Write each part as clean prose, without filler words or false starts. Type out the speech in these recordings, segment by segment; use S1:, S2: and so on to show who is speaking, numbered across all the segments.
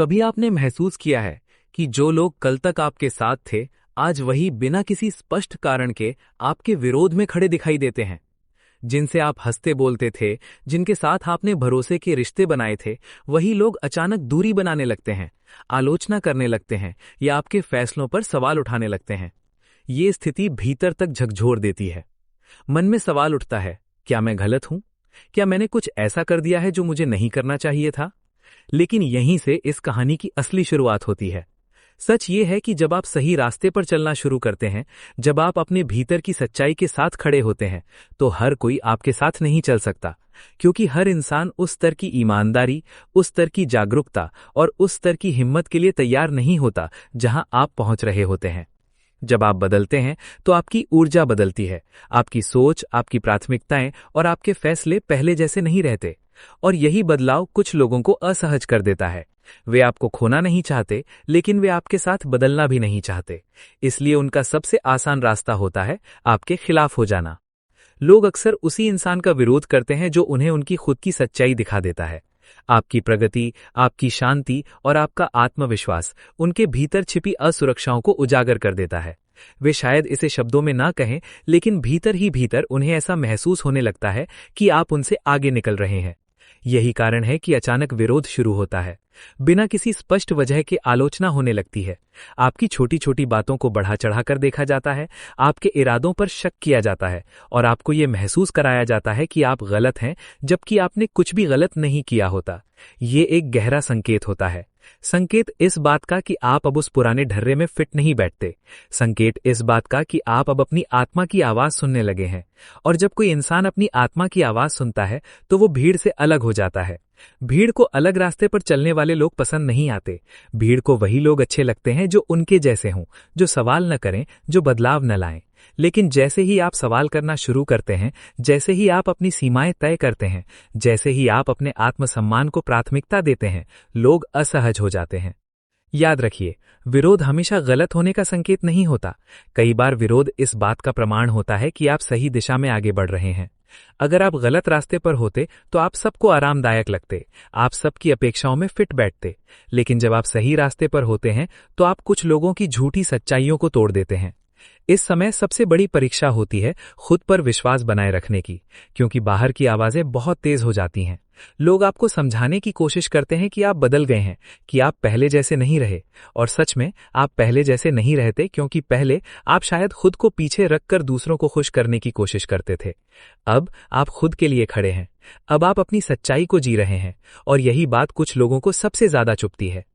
S1: कभी आपने महसूस किया है कि जो लोग कल तक आपके साथ थे, आज वही बिना किसी स्पष्ट कारण के आपके विरोध में खड़े दिखाई देते हैं? जिनसे आप हंसते बोलते थे, जिनके साथ आपने भरोसे के रिश्ते बनाए थे, वही लोग अचानक दूरी बनाने लगते हैं, आलोचना करने लगते हैं या आपके फैसलों पर सवाल उठाने लगते हैं। ये स्थिति भीतर तक झकझोर देती है। मन में सवाल उठता है, क्या मैं गलत हूं? क्या मैंने कुछ ऐसा कर दिया है जो मुझे नहीं करना चाहिए था? लेकिन यहीं से इस कहानी की असली शुरुआत होती है। सच ये है कि जब आप सही रास्ते पर चलना शुरू करते हैं, जब आप अपने भीतर की सच्चाई के साथ खड़े होते हैं, तो हर कोई आपके साथ नहीं चल सकता, क्योंकि हर इंसान उस स्तर की ईमानदारी, उस स्तर की जागरूकता और उस स्तर की हिम्मत के लिए तैयार नहीं होता जहां आप पहुंच रहे होते हैं। जब आप बदलते हैं तो आपकी ऊर्जा बदलती है, आपकी सोच, आपकी प्राथमिकताएं और आपके फैसले पहले जैसे नहीं रहते। और यही बदलाव कुछ लोगों को असहज कर देता है। वे आपको खोना नहीं चाहते, लेकिन वे आपके साथ बदलना भी नहीं चाहते। इसलिए उनका सबसे आसान रास्ता होता है आपके खिलाफ हो जाना। लोग अक्सर उसी इंसान का विरोध करते हैं जो उन्हें उनकी खुद की सच्चाई दिखा देता है। आपकी प्रगति, आपकी शांति और आपका आत्मविश्वास उनके भीतर छिपी असुरक्षाओं को उजागर कर देता है। वे शायद इसे शब्दों में ना कहें, लेकिन भीतर ही भीतर उन्हें ऐसा महसूस होने लगता है कि आप उनसे आगे निकल रहे हैं। यही कारण है कि अचानक विरोध शुरू होता है। बिना किसी स्पष्ट वजह के आलोचना होने लगती है। आपकी छोटी छोटी बातों को बढ़ा चढ़ाकर देखा जाता है, आपके इरादों पर शक किया जाता है और आपको ये महसूस कराया जाता है कि आप गलत हैं, जबकि आपने कुछ भी गलत नहीं किया होता। ये एक गहरा संकेत होता है। संकेत इस बात का कि आप अब उस पुराने ढर्रे में फिट नहीं बैठते। संकेत इस बात का कि आप अब अपनी आत्मा की आवाज सुनने लगे हैं। और जब कोई इंसान अपनी आत्मा की आवाज सुनता है, तो वो भीड़ से अलग हो जाता है। भीड़ को अलग रास्ते पर चलने वाले लोग पसंद नहीं आते। भीड़ को वही लोग अच्छे लगते हैं जो उनके जैसे हों, जो सवाल न करें, जो बदलाव न लाएं। लेकिन जैसे ही आप सवाल करना शुरू करते हैं, जैसे ही आप अपनी सीमाएं तय करते हैं, जैसे ही आप अपने आत्मसम्मान को प्राथमिकता देते हैं, लोग असहज हो जाते हैं। याद रखिए, विरोध हमेशा गलत होने का संकेत नहीं होता। कई बार विरोध इस बात का प्रमाण होता है कि आप सही दिशा में आगे बढ़ रहे हैं। अगर आप गलत रास्ते पर होते तो आप सबको आरामदायक लगते, आप सबकी अपेक्षाओं में फिट बैठते। लेकिन जब आप सही रास्ते पर होते हैं, तो आप कुछ लोगों की झूठी सच्चाइयों को तोड़ देते हैं। इस समय सबसे बड़ी परीक्षा होती है खुद पर विश्वास बनाए रखने की, क्योंकि बाहर की आवाजें बहुत तेज हो जाती हैं। लोग आपको समझाने की कोशिश करते हैं कि आप बदल गए हैं, कि आप पहले जैसे नहीं रहे। और सच में आप पहले जैसे नहीं रहते, क्योंकि पहले आप शायद खुद को पीछे रखकर दूसरों को खुश करने की कोशिश करते थे। अब आप खुद के लिए खड़े हैं। अब आप अपनी सच्चाई को जी रहे हैं। और यही बात कुछ लोगों को सबसे ज्यादा चुभती है।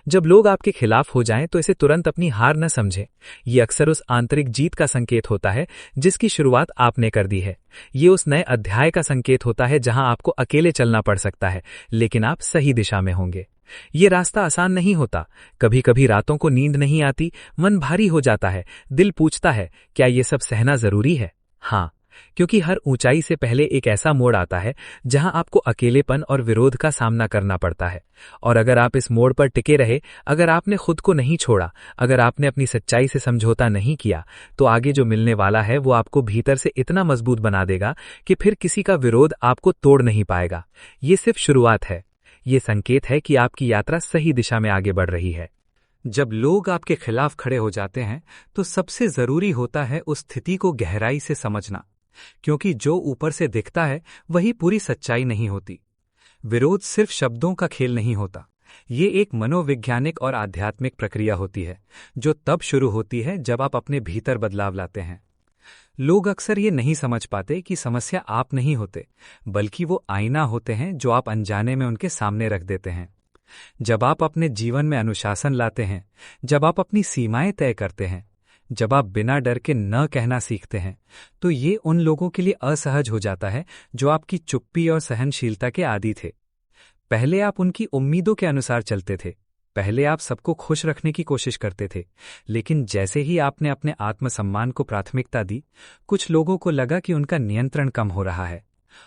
S1: जब लोग आपके खिलाफ हो जाएं तो इसे तुरंत अपनी हार न समझें। ये अक्सर उस आंतरिक जीत का संकेत होता है जिसकी शुरुआत आपने कर दी है। ये उस नए अध्याय का संकेत होता है जहां आपको अकेले चलना पड़ सकता है, लेकिन आप सही दिशा में होंगे। ये रास्ता आसान नहीं होता। कभी कभी रातों को नींद नहीं आती, मन भारी हो जाता है, दिल पूछता है, क्या ये सब सहना जरूरी है? हाँ, क्योंकि हर ऊंचाई से पहले एक ऐसा मोड़ आता है जहां आपको अकेलेपन और विरोध का सामना करना पड़ता है। और अगर आप इस मोड़ पर टिके रहे, अगर आपने खुद को नहीं छोड़ा, अगर आपने अपनी सच्चाई से समझौता नहीं किया, तो आगे जो मिलने वाला है वो आपको भीतर से इतना मजबूत बना देगा कि फिर किसी का विरोध आपको तोड़ नहीं पाएगा। ये सिर्फ शुरुआत है। ये संकेत है कि आपकी यात्रा सही दिशा में आगे बढ़ रही है। जब लोग आपके खिलाफ खड़े हो जाते हैं, तो सबसे जरूरी होता है उस स्थिति को गहराई से समझना, क्योंकि जो ऊपर से दिखता है वही पूरी सच्चाई नहीं होती। विरोध सिर्फ शब्दों का खेल नहीं होता। ये एक मनोवैज्ञानिक और आध्यात्मिक प्रक्रिया होती है, जो तब शुरू होती है जब आप अपने भीतर बदलाव लाते हैं। लोग अक्सर ये नहीं समझ पाते कि समस्या आप नहीं होते, बल्कि वो आईना होते हैं जो आप अनजाने में उनके सामने रख देते हैं। जब आप अपने जीवन में अनुशासन लाते हैं, जब आप अपनी सीमाएं तय करते हैं, जब आप बिना डर के न कहना सीखते हैं, तो ये उन लोगों के लिए असहज हो जाता है जो आपकी चुप्पी और सहनशीलता के आदी थे। पहले आप उनकी उम्मीदों के अनुसार चलते थे, पहले आप सबको खुश रखने की कोशिश करते थे। लेकिन जैसे ही आपने अपने आत्मसम्मान को प्राथमिकता दी, कुछ लोगों को लगा कि उनका नियंत्रण कम हो रहा है।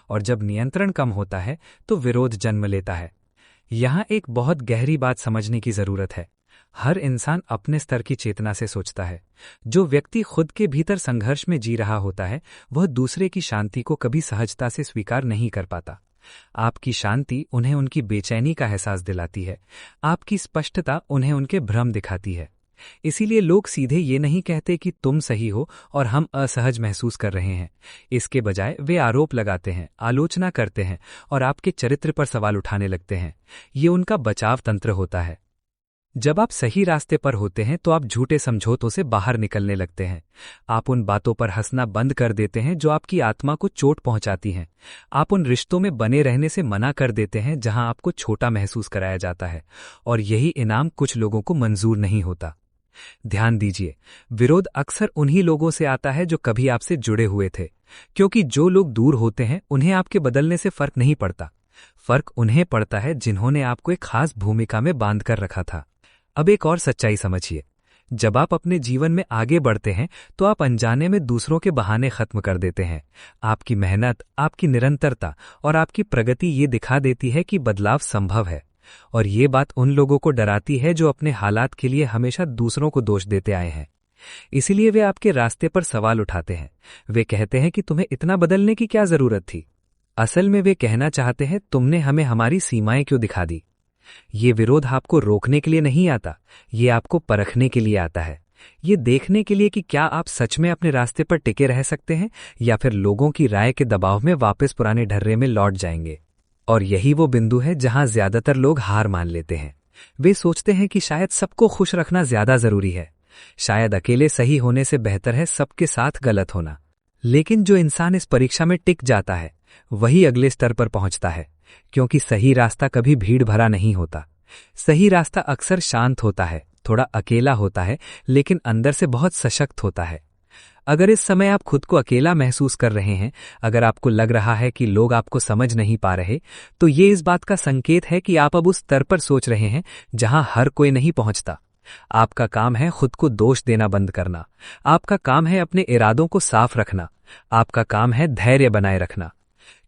S1: और जब नियंत्रण कम होता है तो विरोध जन्म लेता है। यहां एक बहुत गहरी बात समझने की जरूरत है। हर इंसान अपने स्तर की चेतना से सोचता है। जो व्यक्ति खुद के भीतर संघर्ष में जी रहा होता है, वह दूसरे की शांति को कभी सहजता से स्वीकार नहीं कर पाता। आपकी शांति उन्हें उनकी बेचैनी का एहसास दिलाती है, आपकी स्पष्टता उन्हें उनके भ्रम दिखाती है। इसीलिए लोग सीधे ये नहीं कहते कि तुम सही हो और हम असहज महसूस कर रहे हैं। इसके बजाय वे आरोप लगाते हैं, आलोचना करते हैं और आपके चरित्र पर सवाल उठाने लगते हैं। ये उनका बचाव तंत्र होता है। जब आप सही रास्ते पर होते हैं तो आप झूठे समझौतों से बाहर निकलने लगते हैं। आप उन बातों पर हंसना बंद कर देते हैं जो आपकी आत्मा को चोट पहुंचाती हैं। आप उन रिश्तों में बने रहने से मना कर देते हैं जहां आपको छोटा महसूस कराया जाता है, और यही इनाम कुछ लोगों को मंजूर नहीं होता। ध्यान दीजिए, विरोध अक्सर उन्हीं लोगों से आता है जो कभी आपसे जुड़े हुए थे, क्योंकि जो लोग दूर होते हैं उन्हें आपके बदलने से फर्क नहीं पड़ता। फर्क उन्हें पड़ता है जिन्होंने आपको एक खास भूमिका में बांध कर रखा था। अब एक और सच्चाई समझिए, जब आप अपने जीवन में आगे बढ़ते हैं तो आप अनजाने में दूसरों के बहाने खत्म कर देते हैं। आपकी मेहनत, आपकी निरंतरता और आपकी प्रगति ये दिखा देती है कि बदलाव संभव है, और ये बात उन लोगों को डराती है जो अपने हालात के लिए हमेशा दूसरों को दोष देते आए हैं। इसीलिए वे आपके रास्ते पर सवाल उठाते हैं। वे कहते हैं कि तुम्हें इतना बदलने की क्या जरूरत थी। असल में वे कहना चाहते हैं, तुमने हमें हमारी सीमाएं क्यों दिखा दी। ये विरोध आपको रोकने के लिए नहीं आता, ये आपको परखने के लिए आता है। ये देखने के लिए कि क्या आप सच में अपने रास्ते पर टिके रह सकते हैं या फिर लोगों की राय के दबाव में वापस पुराने ढर्रे में लौट जाएंगे। और यही वो बिंदु है जहां ज्यादातर लोग हार मान लेते हैं। वे सोचते हैं कि शायद सबको खुश रखना ज्यादा जरूरी है, शायद अकेले सही होने से बेहतर है सबके साथ गलत होना। लेकिन जो इंसान इस परीक्षा में टिक जाता है वही अगले स्तर पर पहुंचता है, क्योंकि सही रास्ता कभी भीड़ भरा नहीं होता। सही रास्ता अक्सर शांत होता है, थोड़ा अकेला होता है, लेकिन अंदर से बहुत सशक्त होता है। अगर इस समय आप खुद को अकेला महसूस कर रहे हैं, अगर आपको लग रहा है कि लोग आपको समझ नहीं पा रहे, तो ये इस बात का संकेत है कि आप अब उस स्तर पर सोच रहे हैं जहां हर कोई नहीं पहुंचता। आपका काम है खुद को दोष देना बंद करना। आपका काम है अपने इरादों को साफ रखना। आपका काम है धैर्य बनाए रखना।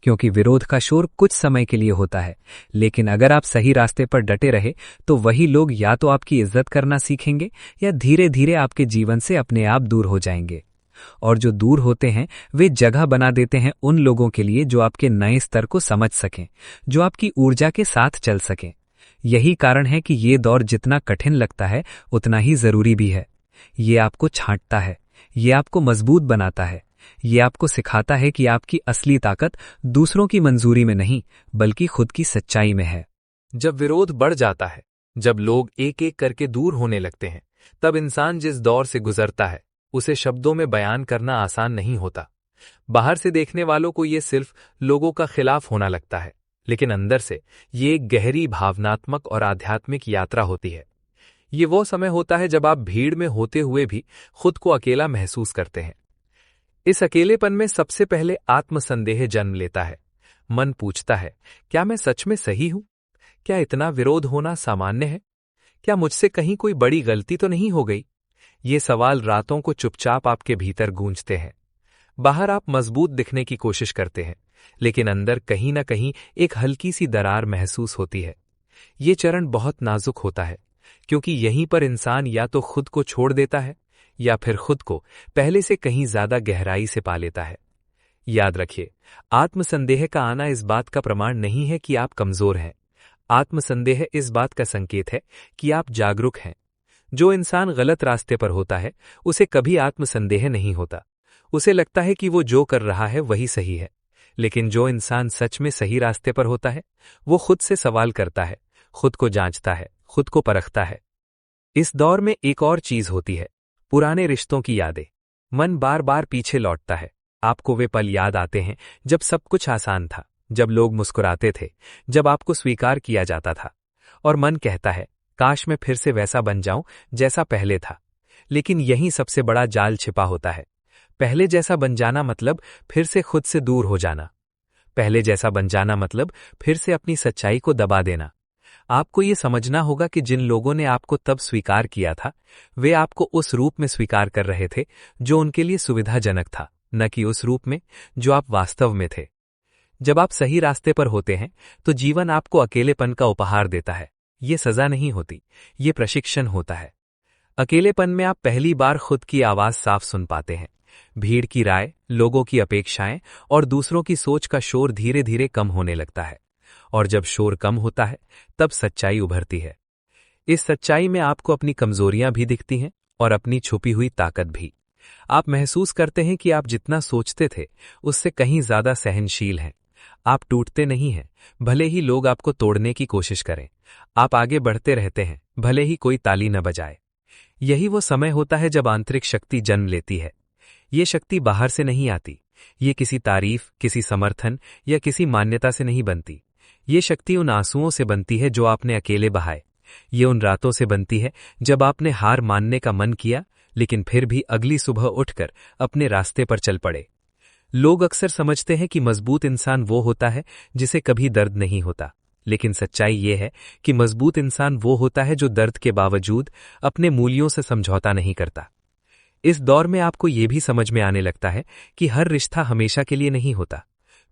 S1: क्योंकि विरोध का शोर कुछ समय के लिए होता है, लेकिन अगर आप सही रास्ते पर डटे रहे तो वही लोग या तो आपकी इज्जत करना सीखेंगे या धीरे धीरे आपके जीवन से अपने आप दूर हो जाएंगे। और जो दूर होते हैं वे जगह बना देते हैं उन लोगों के लिए जो आपके नए स्तर को समझ सकें, जो आपकी ऊर्जा के साथ चल सकें। यही कारण है कि ये दौर जितना कठिन लगता है उतना ही जरूरी भी है। ये आपको छांटता है, ये आपको मजबूत बनाता है, ये आपको सिखाता है कि आपकी असली ताकत दूसरों की मंजूरी में नहीं बल्कि खुद की सच्चाई में है।
S2: जब विरोध बढ़ जाता है, जब लोग एक एक करके दूर होने लगते हैं, तब इंसान जिस दौर से गुजरता है उसे शब्दों में बयान करना आसान नहीं होता। बाहर से देखने वालों को ये सिर्फ लोगों का खिलाफ होना लगता है, लेकिन अंदर से ये एक गहरी भावनात्मक और आध्यात्मिक यात्रा होती है। ये वो समय होता है जब आप भीड़ में होते हुए भी खुद को अकेला महसूस करते हैं। इस अकेलेपन में सबसे पहले आत्मसंदेह जन्म लेता है। मन पूछता है, क्या मैं सच में सही हूं? क्या इतना विरोध होना सामान्य है? क्या मुझसे कहीं कोई बड़ी गलती तो नहीं हो गई? ये सवाल रातों को चुपचाप आपके भीतर गूंजते हैं। बाहर आप मजबूत दिखने की कोशिश करते हैं, लेकिन अंदर कहीं ना कहीं एक हल्की सी दरार महसूस होती है। ये चरण बहुत नाजुक होता है, क्योंकि यहीं पर इंसान या तो खुद को छोड़ देता है या फिर खुद को पहले से कहीं ज्यादा गहराई से पा लेता है। याद रखिए, आत्मसंदेह का आना इस बात का प्रमाण नहीं है कि आप कमजोर हैं। आत्मसंदेह इस बात का संकेत है कि आप जागरूक हैं। जो इंसान गलत रास्ते पर होता है उसे कभी आत्मसंदेह नहीं होता। उसे लगता है कि वो जो कर रहा है वही सही है। लेकिन जो इंसान सच में सही रास्ते पर होता है वो खुद से सवाल करता है, खुद को जांचता है, खुद को परखता है। इस दौर में एक और चीज होती है, पुराने रिश्तों की यादें। मन बार बार पीछे लौटता है। आपको वे पल याद आते हैं जब सब कुछ आसान था, जब लोग मुस्कुराते थे, जब आपको स्वीकार किया जाता था। और मन कहता है, काश मैं फिर से वैसा बन जाऊं जैसा पहले था। लेकिन यहीं सबसे बड़ा जाल छिपा होता है। पहले जैसा बन जाना मतलब फिर से खुद से दूर हो जाना। पहले जैसा बन जाना मतलब फिर से अपनी सच्चाई को दबा देना। आपको ये समझना होगा कि जिन लोगों ने आपको तब स्वीकार किया था, वे आपको उस रूप में स्वीकार कर रहे थे जो उनके लिए सुविधाजनक था, न कि उस रूप में जो आप वास्तव में थे। जब आप सही रास्ते पर होते हैं तो जीवन आपको अकेलेपन का उपहार देता है। ये सजा नहीं होती, ये प्रशिक्षण होता है। अकेलेपन में आप पहली बार खुद की आवाज साफ सुन पाते हैं।
S1: भीड़ की राय, लोगों की अपेक्षाएं और दूसरों की सोच का शोर धीरे धीरे कम होने लगता है। और जब शोर कम होता है तब सच्चाई उभरती है। इस सच्चाई में आपको अपनी कमजोरियां भी दिखती हैं और अपनी छुपी हुई ताकत भी। आप महसूस करते हैं कि आप जितना सोचते थे उससे कहीं ज्यादा सहनशील हैं। आप टूटते नहीं हैं, भले ही लोग आपको तोड़ने की कोशिश करें। आप आगे बढ़ते रहते हैं, भले ही कोई ताली न बजाए। यही वो समय होता है जब आंतरिक शक्ति जन्म लेती है। ये शक्ति बाहर से नहीं आती। ये किसी तारीफ, किसी समर्थन या किसी मान्यता से नहीं बनती। ये शक्ति उन आंसुओं से बनती है जो आपने अकेले बहाए। ये उन रातों से बनती है जब आपने हार मानने का मन किया, लेकिन फिर भी अगली सुबह उठकर अपने रास्ते पर चल पड़े। लोग अक्सर समझते हैं कि मजबूत इंसान वो होता है जिसे कभी दर्द नहीं होता, लेकिन सच्चाई ये है कि मजबूत इंसान वो होता है जो दर्द के बावजूद अपने मूल्यों से समझौता नहीं करता। इस दौर में आपको ये भी समझ में आने लगता है कि हर रिश्ता हमेशा के लिए नहीं होता।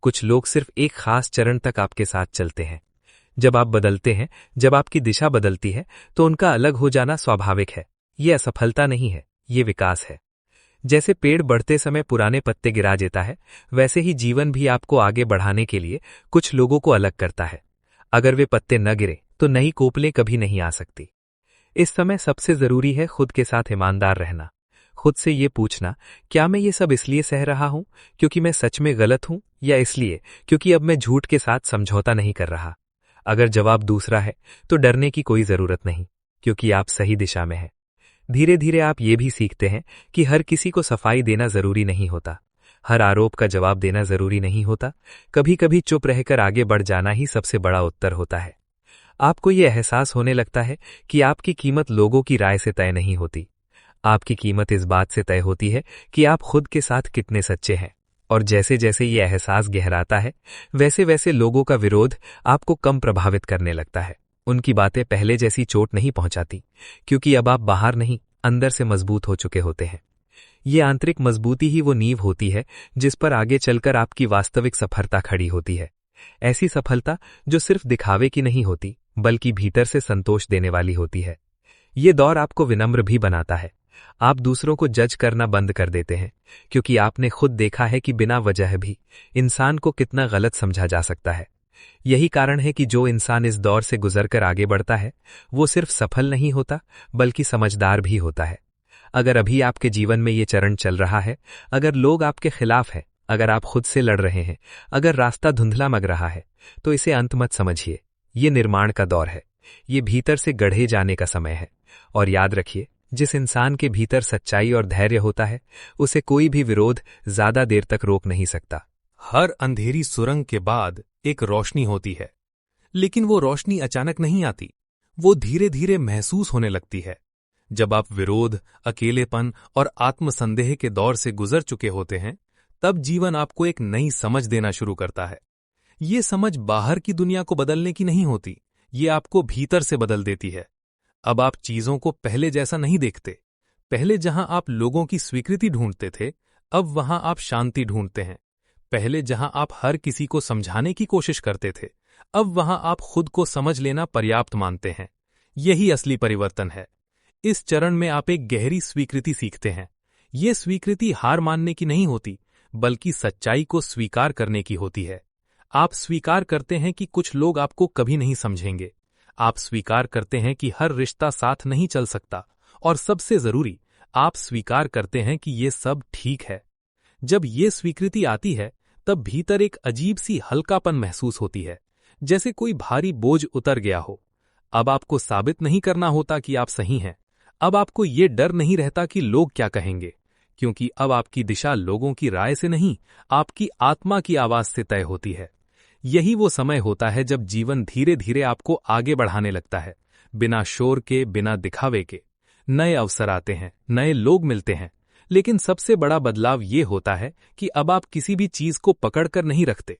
S1: कुछ लोग सिर्फ एक खास चरण तक आपके साथ चलते हैं। जब आप बदलते हैं, जब आपकी दिशा बदलती है, तो उनका अलग हो जाना स्वाभाविक है। ये असफलता नहीं है, ये विकास है। जैसे पेड़ बढ़ते समय पुराने पत्ते गिरा देता है, वैसे ही जीवन भी आपको आगे बढ़ाने के लिए कुछ लोगों को अलग करता है। अगर वे पत्ते न गिरे तो नई कोपलें कभी नहीं आ सकती। इस समय सबसे जरूरी है खुद के साथ ईमानदार रहना। खुद से ये पूछना, क्या मैं ये सब इसलिए सह रहा हूं क्योंकि मैं सच में गलत हूं, या इसलिए क्योंकि अब मैं झूठ के साथ समझौता नहीं कर रहा। अगर जवाब दूसरा है तो डरने की कोई जरूरत नहीं, क्योंकि आप सही दिशा में हैं। धीरे धीरे आप ये भी सीखते हैं कि हर किसी को सफाई देना जरूरी नहीं होता, हर आरोप का जवाब देना जरूरी नहीं होता। कभी कभी चुप रहकर आगे बढ़ जाना ही सबसे बड़ा उत्तर होता है। आपको ये एहसास होने लगता है कि आपकी कीमत लोगों की राय से तय नहीं होती। आपकी कीमत इस बात से तय होती है कि आप खुद के साथ कितने सच्चे हैं। और जैसे जैसे ये एहसास गहराता है, वैसे वैसे लोगों का विरोध आपको कम प्रभावित करने लगता है। उनकी बातें पहले जैसी चोट नहीं पहुंचाती, क्योंकि अब आप बाहर नहीं, अंदर से मजबूत हो चुके होते हैं। ये आंतरिक मजबूती ही वो नींव होती है जिस पर आगे चलकर आपकी वास्तविक सफलता खड़ी होती है। ऐसी सफलता जो सिर्फ दिखावे की नहीं होती, बल्कि भीतर से संतोष देने वाली होती है। ये दौर आपको विनम्र भी बनाता है। आप दूसरों को जज करना बंद कर देते हैं, क्योंकि आपने खुद देखा है कि बिना वजह भी इंसान को कितना गलत समझा जा सकता है। यही कारण है कि जो इंसान इस दौर से गुजरकर आगे बढ़ता है, वो सिर्फ सफल नहीं होता, बल्कि समझदार भी होता है। अगर अभी आपके जीवन में ये चरण चल रहा है, अगर लोग आपके खिलाफ हैं, अगर आप खुद से लड़ रहे हैं, अगर रास्ता धुंधला मग रहा है, तो इसे अंत मत समझिए। ये निर्माण का दौर है, ये भीतर से गढ़े जाने का समय है। और याद रखिए, जिस इंसान के भीतर सच्चाई और धैर्य होता है, उसे कोई भी विरोध ज्यादा देर तक रोक नहीं सकता।
S2: हर अंधेरी सुरंग के बाद एक रोशनी होती है, लेकिन वो रोशनी अचानक नहीं आती, वो धीरे धीरे महसूस होने लगती है। जब आप विरोध, अकेलेपन और आत्मसंदेह के दौर से गुजर चुके होते हैं, तब जीवन आपको एक नई समझ देना शुरू करता है। ये समझ बाहर की दुनिया को बदलने की नहीं होती, ये आपको भीतर से बदल देती है। अब आप चीजों को पहले जैसा नहीं देखते। पहले जहां आप लोगों की स्वीकृति ढूंढते थे, अब वहां आप शांति ढूंढते हैं। पहले जहां आप हर किसी को समझाने की कोशिश करते थे, अब वहां आप खुद को समझ लेना पर्याप्त मानते हैं। यही असली परिवर्तन है। इस चरण में आप एक गहरी स्वीकृति सीखते हैं। ये स्वीकृति हार मानने की नहीं होती, बल्कि सच्चाई को स्वीकार करने की होती है। आप स्वीकार करते हैं कि कुछ लोग आपको कभी नहीं समझेंगे। आप स्वीकार करते हैं कि हर रिश्ता साथ नहीं चल सकता, और सबसे जरूरी, आप स्वीकार करते हैं कि ये सब ठीक है। जब ये स्वीकृति आती है, तब भीतर एक अजीब सी हल्कापन महसूस होती है, जैसे कोई भारी बोझ उतर गया हो। अब आपको साबित नहीं करना होता कि आप सही हैं। अब आपको ये डर नहीं रहता कि लोग क्या कहेंगे, क्योंकि अब आपकी दिशा लोगों की राय से नहीं, आपकी आत्मा की आवाज से तय होती है। यही वो समय होता है जब जीवन धीरे धीरे आपको आगे बढ़ाने लगता है, बिना शोर के, बिना दिखावे के। नए अवसर आते हैं, नए लोग मिलते हैं, लेकिन सबसे बड़ा बदलाव ये होता है कि अब आप किसी भी चीज को पकड़कर नहीं रखते।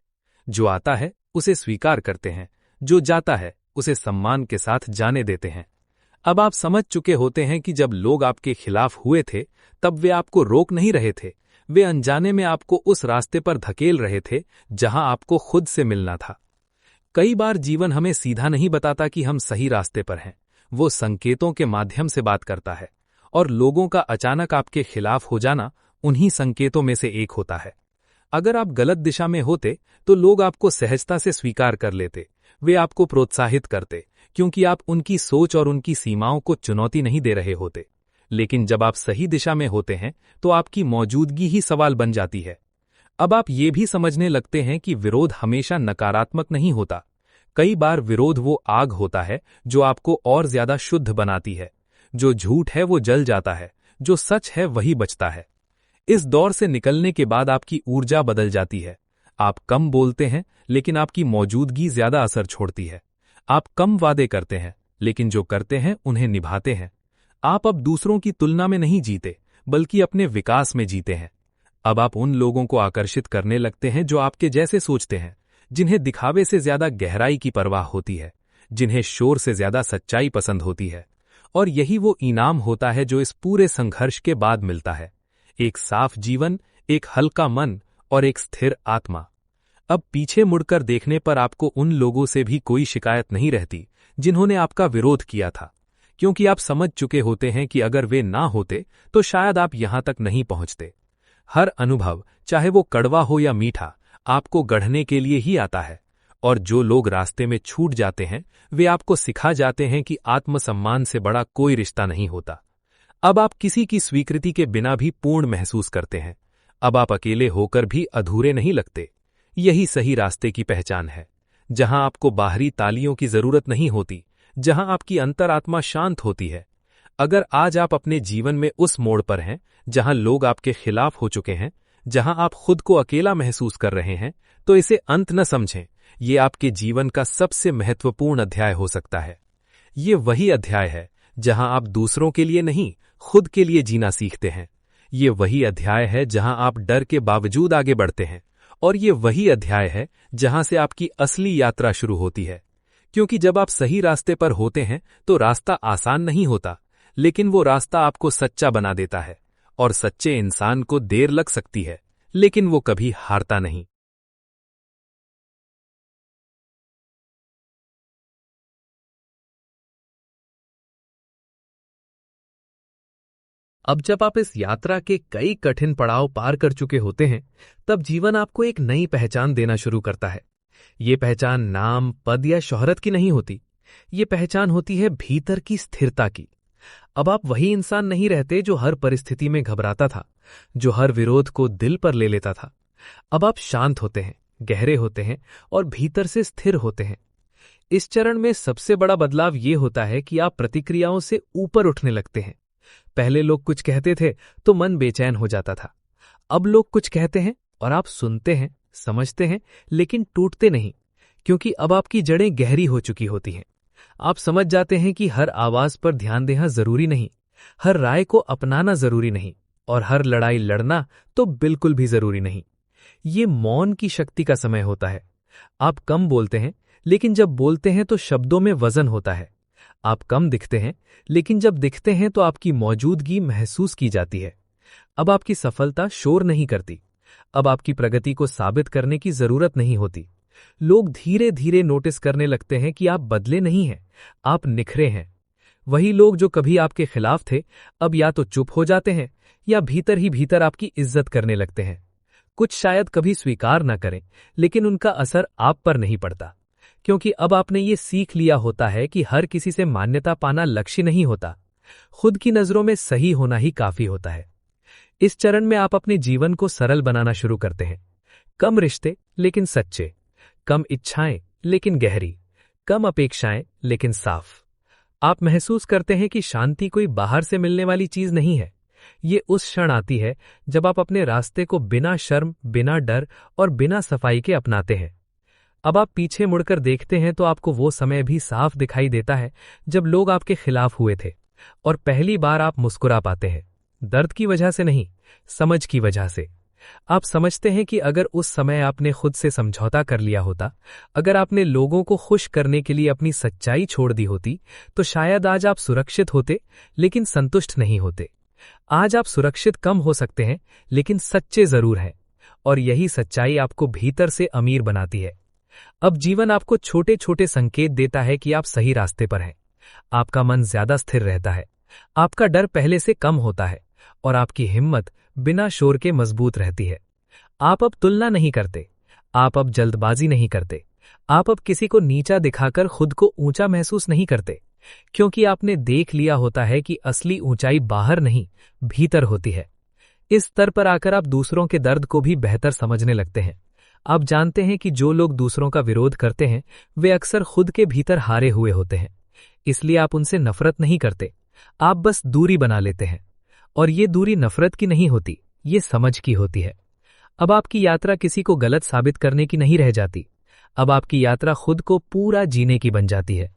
S2: जो आता है उसे स्वीकार करते हैं, जो जाता है उसे सम्मान के साथ जाने देते हैं। अब आप समझ चुके होते हैं कि जब लोग आपके खिलाफ हुए थे, तब वे आपको रोक नहीं रहे थे, वे अनजाने में आपको उस रास्ते पर धकेल रहे थे जहां आपको खुद से मिलना था। कई बार जीवन हमें सीधा नहीं बताता कि हम सही रास्ते पर हैं, वो संकेतों के माध्यम से बात करता है। और लोगों का अचानक आपके खिलाफ हो जाना
S1: उन्हीं संकेतों में से एक होता है। अगर आप गलत दिशा में होते तो लोग आपको सहजता से स्वीकार कर लेते, वे आपको प्रोत्साहित करते, क्योंकि आप उनकी सोच और उनकी सीमाओं को चुनौती नहीं दे रहे होते। लेकिन जब आप सही दिशा में होते हैं तो आपकी मौजूदगी ही सवाल बन जाती है। अब आप ये भी समझने लगते हैं कि विरोध हमेशा नकारात्मक नहीं होता। कई बार विरोध वो आग होता है जो आपको और ज्यादा शुद्ध बनाती है। जो झूठ है वो जल जाता है, जो सच है वही बचता है। इस दौर से निकलने के बाद आपकी ऊर्जा बदल जाती है। आप कम बोलते हैं लेकिन आपकी मौजूदगी ज्यादा असर छोड़ती है। आप कम वादे करते हैं लेकिन जो करते हैं उन्हें निभाते हैं। आप अब दूसरों की तुलना में नहीं जीते बल्कि अपने विकास में जीते हैं। अब आप उन लोगों को आकर्षित करने लगते हैं जो आपके जैसे सोचते हैं, जिन्हें दिखावे से ज्यादा गहराई की परवाह होती है, जिन्हें शोर से ज्यादा सच्चाई पसंद होती है। और यही वो इनाम होता है जो इस पूरे संघर्ष के बाद मिलता है। एक साफ जीवन, एक हल्का मन और एक स्थिर आत्मा। अब पीछे मुड़कर देखने पर आपको उन लोगों से भी कोई शिकायत नहीं रहती जिन्होंने आपका विरोध किया था, क्योंकि आप समझ चुके होते हैं कि अगर वे ना होते तो शायद आप यहां तक नहीं पहुंचते। हर अनुभव, चाहे वो कड़वा हो या मीठा, आपको गढ़ने के लिए ही आता है। और जो लोग रास्ते में छूट जाते हैं वे आपको सिखा जाते हैं कि आत्मसम्मान से बड़ा कोई रिश्ता नहीं होता। अब आप किसी की स्वीकृति के बिना भी पूर्ण महसूस करते हैं। अब आप अकेले होकर भी अधूरे नहीं लगते। यही सही रास्ते की पहचान है, जहां आपको बाहरी तालियों की जरूरत नहीं होती, जहां आपकी अंतरात्मा शांत होती है। अगर आज आप अपने जीवन में उस मोड़ पर हैं जहां लोग आपके खिलाफ हो चुके हैं, जहां आप खुद को अकेला महसूस कर रहे हैं, तो इसे अंत न समझें। ये आपके जीवन का सबसे महत्वपूर्ण अध्याय हो सकता है। ये वही अध्याय है जहां आप दूसरों के लिए नहीं, खुद के लिए जीना सीखते हैं। ये वही अध्याय है जहां आप डर के बावजूद आगे बढ़ते हैं। और ये वही अध्याय है जहां से आपकी असली यात्रा शुरू होती है। क्योंकि जब आप सही रास्ते पर होते हैं तो रास्ता आसान नहीं होता, लेकिन वो रास्ता आपको सच्चा बना देता है। और सच्चे इंसान को देर लग सकती है, लेकिन वो कभी हारता नहीं।
S2: अब जब आप इस यात्रा के कई कठिन पड़ाव पार कर चुके होते हैं, तब जीवन आपको एक नई पहचान देना शुरू करता है। ये पहचान नाम, पद या शोहरत की नहीं होती। ये पहचान होती है भीतर की स्थिरता की। अब आप वही इंसान नहीं रहते जो हर परिस्थिति में घबराता था, जो हर विरोध को दिल पर ले लेता था। अब आप शांत होते हैं, गहरे होते हैं और भीतर से स्थिर होते हैं। इस चरण में सबसे बड़ा बदलाव ये होता है कि आप प्रतिक्रियाओं से ऊपर उठने लगते हैं। पहले लोग कुछ कहते थे तो मन बेचैन हो जाता था। अब लोग कुछ कहते हैं और आप सुनते हैं, समझते हैं, लेकिन टूटते नहीं, क्योंकि अब आपकी जड़ें गहरी हो चुकी होती हैं। आप समझ जाते हैं कि हर आवाज पर ध्यान देना जरूरी नहीं, हर राय को अपनाना जरूरी नहीं, और हर लड़ाई लड़ना तो बिल्कुल भी जरूरी नहीं। ये मौन की शक्ति का समय होता है। आप कम बोलते हैं, लेकिन जब बोलते हैं तो शब्दों में वजन होता है। आप कम दिखते हैं, लेकिन जब दिखते हैं तो आपकी मौजूदगी महसूस की जाती है। अब आपकी सफलता शोर नहीं करती। अब आपकी प्रगति को साबित करने की जरूरत नहीं होती। लोग धीरे धीरे नोटिस करने लगते हैं कि आप बदले नहीं हैं, आप निखरे हैं। वही लोग जो कभी आपके खिलाफ थे, अब या तो चुप हो जाते हैं या भीतर ही भीतर आपकी इज्जत करने लगते हैं। कुछ शायद कभी स्वीकार न करें, लेकिन उनका असर आप पर नहीं पड़ता, क्योंकि अब आपने ये सीख लिया होता है कि हर किसी से मान्यता पाना लक्ष्य नहीं होता। खुद की नजरों में सही होना ही काफी होता है। इस चरण में आप अपने जीवन को सरल बनाना शुरू करते हैं। कम रिश्ते लेकिन सच्चे, कम इच्छाएं लेकिन गहरी, कम अपेक्षाएं लेकिन साफ। आप महसूस करते हैं कि शांति कोई बाहर से मिलने वाली चीज नहीं है। ये उस क्षण आती है जब आप अपने रास्ते को बिना शर्म, बिना डर और बिना सफाई के अपनाते हैं। अब आप पीछे मुड़कर देखते हैं तो आपको वो समय भी साफ दिखाई देता है जब लोग आपके खिलाफ हुए थे, और पहली बार आप मुस्कुरा पाते हैं। दर्द की वजह से नहीं, समझ की वजह से। आप समझते हैं कि अगर उस समय आपने खुद से समझौता कर लिया होता, अगर आपने लोगों को खुश करने के लिए अपनी सच्चाई छोड़ दी होती, तो शायद आज आप सुरक्षित होते, लेकिन संतुष्ट नहीं होते। आज आप सुरक्षित कम हो सकते हैं, लेकिन सच्चे जरूर हैं, और यही सच्चाई आपको भीतर से अमीर बनाती है। अब जीवन आपको छोटे छोटे संकेत देता है कि आप सही रास्ते पर हैं। आपका मन ज्यादा स्थिर रहता है, आपका डर पहले से कम होता है, और आपकी हिम्मत
S1: बिना शोर के मजबूत रहती है। आप अब तुलना नहीं करते, आप अब जल्दबाजी नहीं करते, आप अब किसी को नीचा दिखाकर खुद को ऊंचा महसूस नहीं करते, क्योंकि आपने देख लिया होता है कि असली ऊंचाई बाहर नहीं, भीतर होती है। इस स्तर पर आकर आप दूसरों के दर्द को भी बेहतर समझने लगते हैं। आप जानते हैं कि जो लोग दूसरों का विरोध करते हैं वे अक्सर खुद के भीतर हारे हुए होते हैं। इसलिए आप उनसे नफरत नहीं करते, आप बस दूरी बना लेते हैं। और ये दूरी नफरत की नहीं होती, ये समझ की होती है। अब आपकी यात्रा किसी को गलत साबित करने की नहीं रह जाती, अब आपकी यात्रा खुद को पूरा जीने की बन जाती है।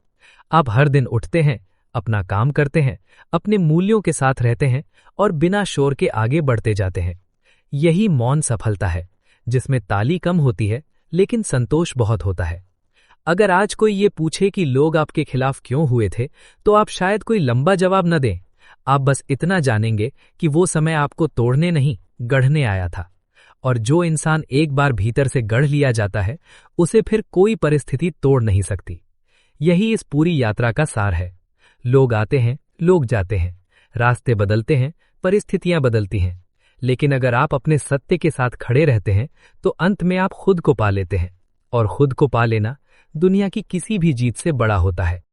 S1: आप हर दिन उठते हैं, अपना काम करते हैं, अपने मूल्यों के साथ रहते हैं और बिना शोर के आगे बढ़ते जाते हैं। यही मौन सफलता है, जिसमें ताली कम होती है लेकिन संतोष बहुत होता है। अगर आज कोई ये पूछे कि लोग आपके खिलाफ क्यों हुए थे, तो आप शायद कोई लंबा जवाब न दें। आप बस इतना जानेंगे कि वो समय आपको तोड़ने नहीं, गढ़ने आया था। और जो इंसान एक बार भीतर से गढ़ लिया जाता है, उसे फिर कोई परिस्थिति तोड़ नहीं सकती। यही इस पूरी यात्रा का सार है। लोग आते हैं, लोग जाते हैं, रास्ते बदलते हैं, परिस्थितियां बदलती हैं, लेकिन अगर आप अपने सत्य के साथ खड़े रहते हैं तो अंत में आप खुद को पा लेते हैं। और खुद को पा लेना दुनिया की किसी भी जीत से बड़ा होता है।